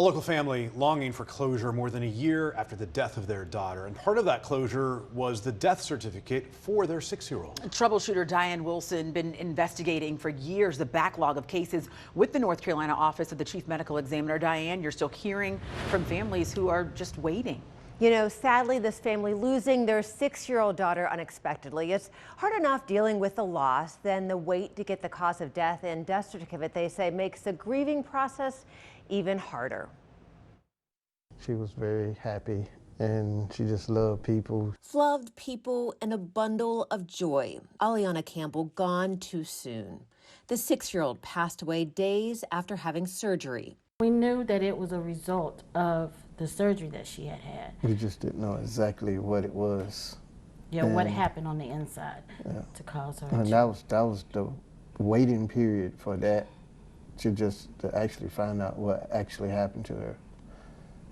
A local family longing for closure more than a year after the death of their daughter. And part of that closure was the death certificate for their 6-year-old. Troubleshooter Diane Wilson been investigating for years the backlog of cases with the North Carolina Office of the Chief Medical Examiner. Diane, you're still hearing from families who are just waiting. You know, sadly, this family losing their 6-year-old daughter unexpectedly. It's hard enough dealing with the loss, then the wait to get the cause of death and death certificate, they say, makes the grieving process even harder. She was very happy and she just loved people. Loved people and a bundle of joy. Aliana Campbell gone too soon. The 6-year-old passed away days after having surgery. We knew that it was a result of the surgery that she had had. We just didn't know exactly what it was. Yeah, what happened on the inside to cause her. And that was the waiting period for that, to actually find out what actually happened to her.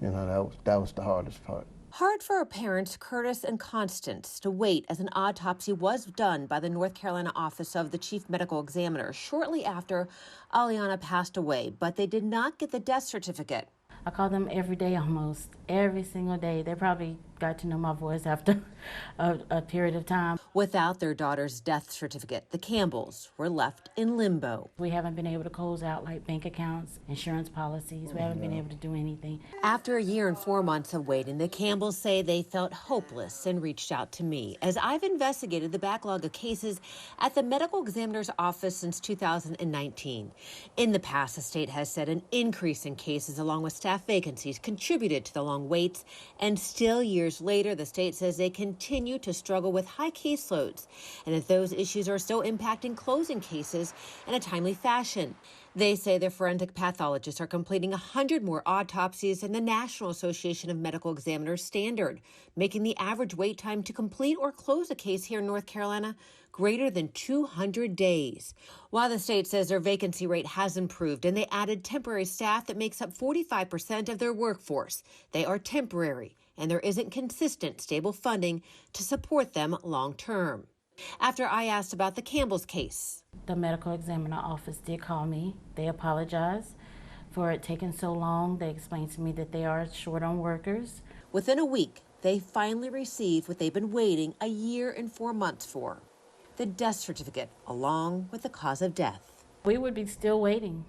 You know, that was the hardest part. Hard for her parents, Curtis and Constance, to wait as an autopsy was done by the North Carolina Office of the Chief Medical Examiner shortly after Aliana passed away, but they did not get the death certificate. I call them every day, almost every single day. They probably got to know my voice after a period of time. Without their daughter's death certificate, the Campbells were left in limbo. We haven't been able to close out like bank accounts, insurance policies. We haven't been able to do anything. After a year and 4 months of waiting, the Campbells say they felt hopeless and reached out to me as I've investigated the backlog of cases at the medical examiner's office since 2019. In the past, the state has said an increase in cases along with staff vacancies contributed to the long waits, and still years later, the state says they continue to struggle with high caseloads and that those issues are still impacting closing cases in a timely fashion. They say their forensic pathologists are completing 100 more autopsies than the National Association of Medical Examiners standard, making the average wait time to complete or close a case here in North Carolina greater than 200 days. While the state says their vacancy rate has improved and they added temporary staff that makes up 45% of their workforce, they are temporary and there isn't consistent, stable funding to support them long term. After I asked about the Campbell's case, the medical examiner office did call me. They apologized for it taking so long. They explained to me that they are short on workers. Within a week, they finally received what they've been waiting a year and 4 months for, the death certificate, along with the cause of death. We would be still waiting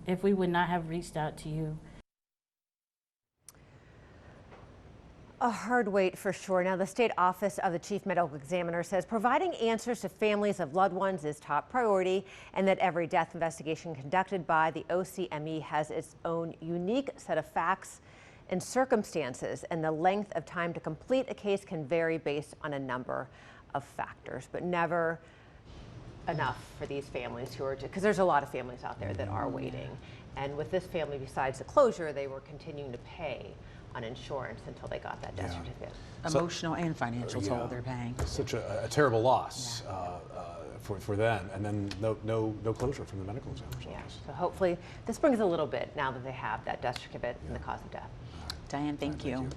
if we would not have reached out to you. A hard wait for sure. Now, the state office of the chief medical examiner says providing answers to families of loved ones is top priority, and that every death investigation conducted by the OCME has its own unique set of facts and circumstances, and the length of time to complete a case can vary based on a number of factors, but never enough for these families who are, because there's a lot of families out there that are waiting. And with this family, besides the closure, they were continuing to pay on insurance until they got that death certificate. Emotional and financial toll they're paying. Such a terrible loss for them, and then no closure from the medical examiner's office. So hopefully this brings a little bit now that they have that death certificate and the cause of death. Diane, thank you.